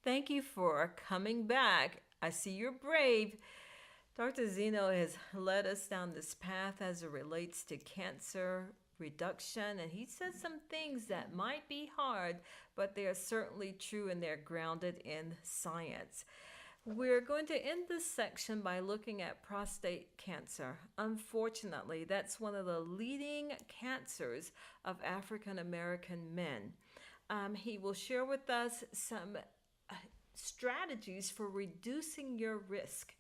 Thank you for coming back. I see you're brave. Dr. Zeno has led us down this path as it relates to cancer reduction, and he said some things that might be hard, but they are certainly true and they're grounded in science. We're going to end this section by looking at prostate cancer. Unfortunately, that's one of the leading cancers of African American men. He will share with us some strategies for reducing your risk.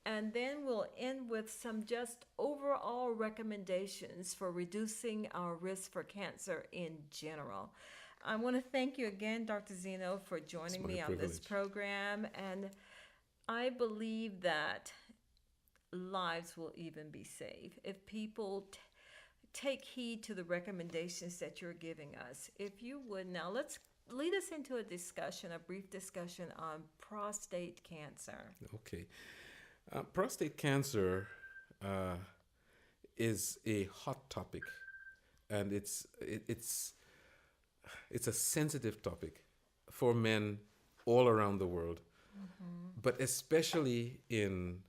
And then we'll end with some just overall recommendations for reducing our risk for cancer in general. I want to thank you again, Dr. Zeno, for It's joining my me on this privilege. program. And I believe that lives will even be saved if people take heed to the recommendations that you're giving us. If you would now, let's lead us into a discussion, a brief discussion on prostate cancer. Okay. Prostate cancer uh, is a hot topic, and it's a sensitive topic for men all around the world, but especially in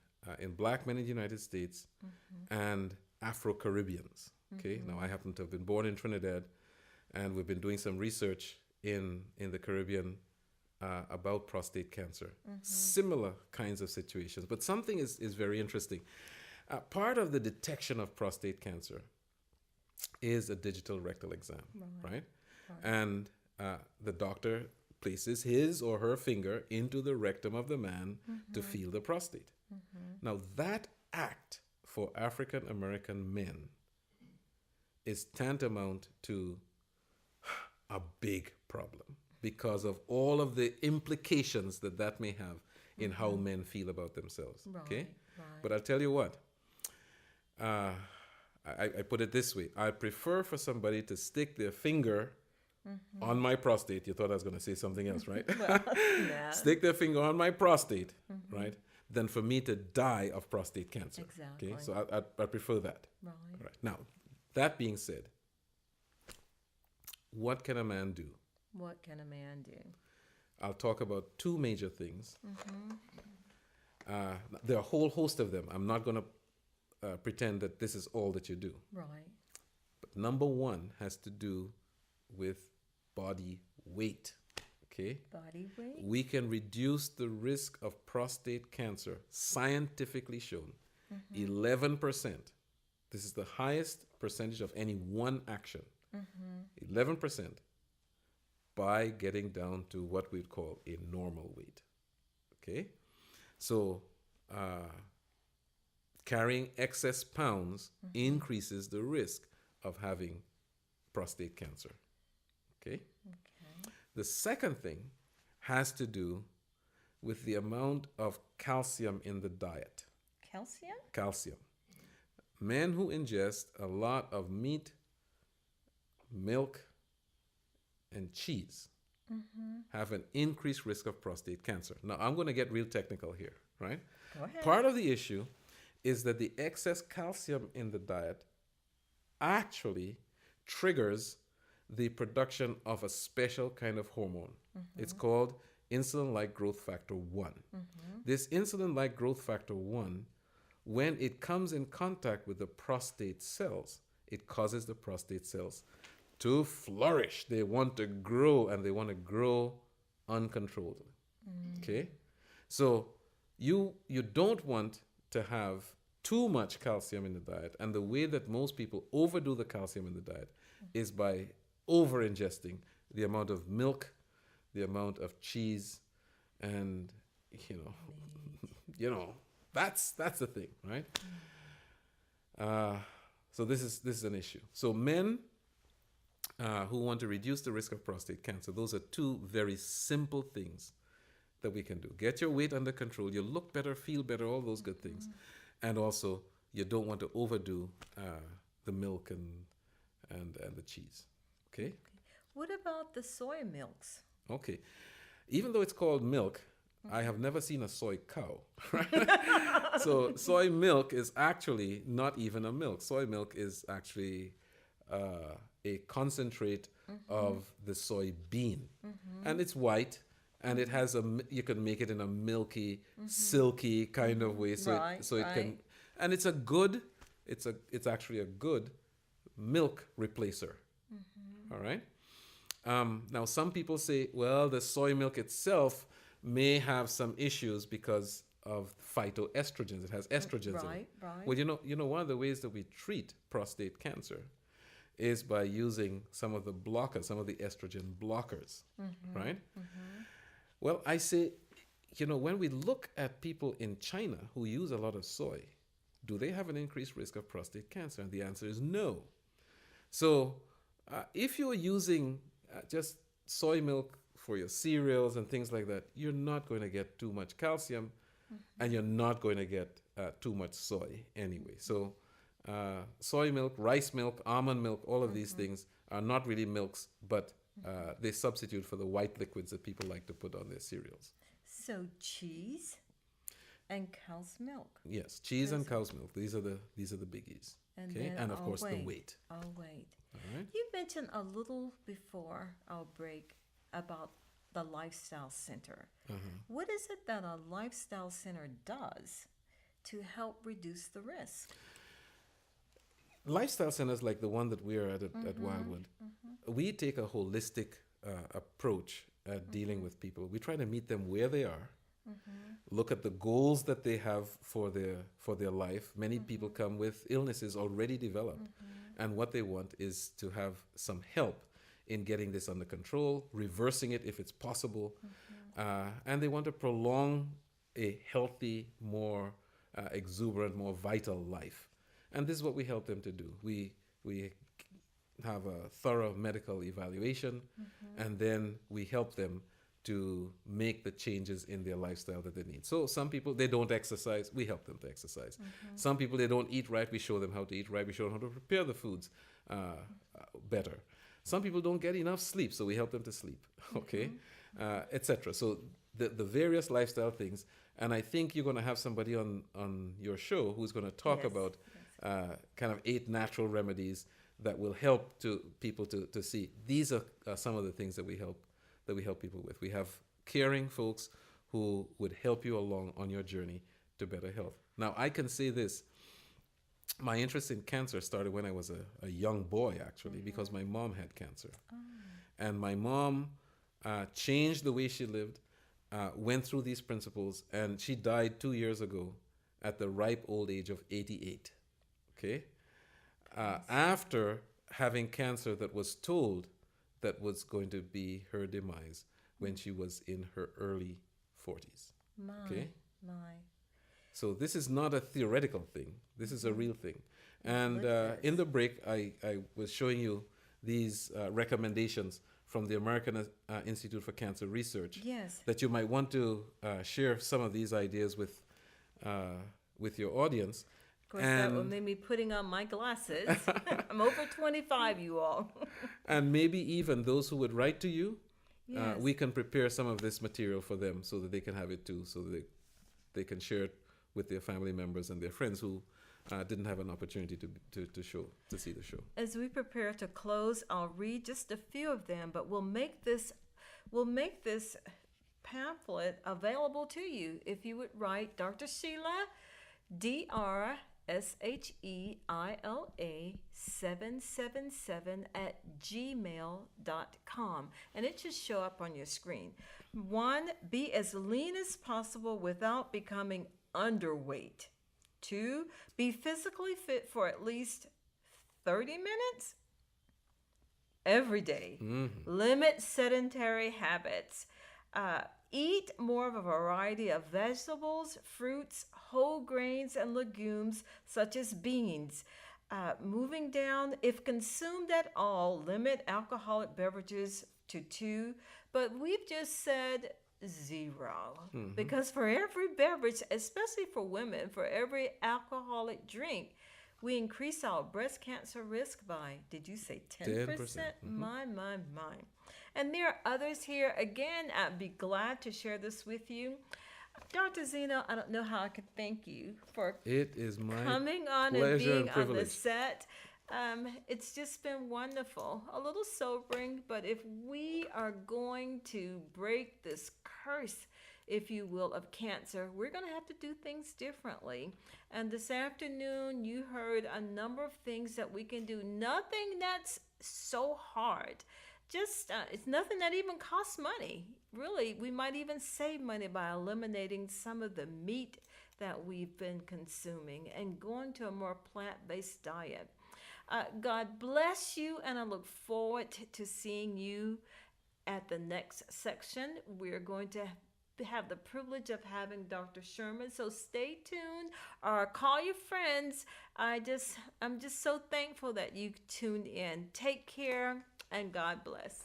Black men in the United States and Afro Caribbeans. Okay, now I happen to have been born in Trinidad, and we've been doing some research in the Caribbean about prostate cancer, similar kinds of situations. But something is very interesting. Part of the detection of prostate cancer is a digital rectal exam, right? And the doctor places his or her finger into the rectum of the man to feel the prostate. Now, that act for African American men is tantamount to a big problem because of all of the implications that that may have in how men feel about themselves. Okay? But I'll tell you what, uh, I put it this way: I prefer for somebody to stick their finger on my prostate. You thought I was going to say something else, right? Yeah, Stick their finger on my prostate, right? Than for me to die of prostate cancer. exactly. Okay, so I prefer that. Right. All right. Now, that being said, what can a man do? What can a man do? I'll talk about two major things. There are a whole host of them. I'm not going to pretend that this is all that you do. Right. But number one has to do with body weight. Okay? Body weight. We can reduce the risk of prostate cancer, scientifically shown, 11%. This is the highest percentage of any one action. 11% by getting down to what we'd call a normal weight. Okay? So, carrying excess pounds increases the risk of having prostate cancer. Okay? Okay. The second thing has to do with the amount of calcium in the diet. Calcium. Calcium. Men who ingest a lot of meat, milk, and cheese have an increased risk of prostate cancer. Now, I'm going to get real technical here, right? Go ahead. Part of the issue is that the excess calcium in the diet actually triggers the production of a special kind of hormone. It's called insulin-like growth factor 1. This insulin-like growth factor 1, when it comes in contact with the prostate cells, it causes the prostate cells to flourish. They want to grow, and they want to grow uncontrollably. Okay? So you don't want to have too much calcium in the diet, and the way that most people overdo the calcium in the diet is by over ingesting the amount of milk, the amount of cheese, and that's the thing, right? So this is an issue. So men who want to reduce the risk of prostate cancer, those are two very simple things that we can do. Get your weight under control. You look better, feel better, all those good things, and also you don't want to overdo the milk and the cheese. Okay. What about the soy milks? Okay. Even though it's called milk, I have never seen a soy cow. So soy milk is actually not even a milk. Soy milk is actually a concentrate of the soybean, and it's white, and it has you can make it in a milky, silky kind of way, so Right, it can, right. and it's actually a good milk replacer. All right. Now, some people say, well, the soy milk itself may have some issues because of phytoestrogens. It has estrogens in it. Right, right. Well, one of the ways that we treat prostate cancer is by using some of the blockers, some of the estrogen blockers, right? Well, I say, when we look at people in China who use a lot of soy, do they have an increased risk of prostate cancer? And the answer is no. So, if you're using just soy milk for your cereals and things like that, you're not going to get too much calcium, and you're not going to get too much soy anyway. So, soy milk, rice milk, almond milk, all of these things are not really milks, but they substitute for the white liquids that people like to put on their cereals. So cheese and cow's milk. Yes, cheese and cow's milk. These are the biggies. And Okay, then and of I'll course the wait. weight. I'll wait. All right. You mentioned a little before our break about the Lifestyle Center. What is it that a Lifestyle Center does to help reduce the risk? Lifestyle centers like the one that we are at Wildwood, we take a holistic approach at dealing with people. We try to meet them where they are, look at the goals that they have for their life. Many people come with illnesses already developed, and what they want is to have some help in getting this under control, reversing it if it's possible, and they want to prolong a healthy, more exuberant, more vital life. And this is what we help them to do. We have a thorough medical evaluation, and then we help them to make the changes in their lifestyle that they need. So some people, they don't exercise, we help them to exercise. Some people, they don't eat right, we show them how to eat right, we show them how to prepare the foods better. Some people don't get enough sleep, so we help them to sleep, okay, etc. So the various lifestyle things, and I think you're going to have somebody on your show who's going to talk Yes, about kind of 8 natural remedies that will help people to see. These are some of the things that we help people with. We have caring folks who would help you along on your journey to better health. Now, I can say this. My interest in cancer started when I was a young boy, actually, because my mom had cancer. And my mom changed the way she lived, went through these principles, and she died 2 years ago at the ripe old age of 88. Okay? After having cancer that was told that was going to be her demise when she was in her early 40s. My, Okay? my. So this is not a theoretical thing. This is a real thing. And in the break, I was showing you these recommendations from the American Institute for Cancer Research. Yes. That you might want to share some of these ideas with your audience. Of course, that will make me putting on my glasses. I'm over 25, you all. And maybe even those who would write to you, Yes. we can prepare some of this material for them so that they can have it too, so that they can share it with their family members and their friends who didn't have an opportunity to see the show. As we prepare to close, I'll read just a few of them, but we'll make this pamphlet available to you if you would write Dr. Sheila, DRSHEILA 777 at gmail.com, and it should show up on your screen. 1, be as lean as possible without becoming underweight. 2, be physically fit for at least 30 minutes every day. Limit sedentary habits. Eat more of a variety of vegetables, fruits, whole grains, and legumes such as beans. Moving down, if consumed at all, limit alcoholic beverages to 2, but we've just said 0. Because for every beverage, especially for women, for every alcoholic drink, we increase our breast cancer risk by, did you say 10%? 10%. My. And there are others here. Again, I'd be glad to share this with you. Dr. Zeno, I don't know how I could thank you for It is my coming on and pleasure being and on the privilege. set. It's just been wonderful. A little sobering, but if we are going to break this curse, if you will, of cancer, we're going to have to do things differently. And this afternoon, you heard a number of things that we can do. Nothing that's so hard. Just, it's nothing that even costs money. Really, we might even save money by eliminating some of the meat that we've been consuming and going to a more plant based diet. God bless you, and I look forward to seeing you at the next section. We're going to have the privilege of having Dr. Sherman. So stay tuned or call your friends. I'm just so thankful that you tuned in. Take care and God bless.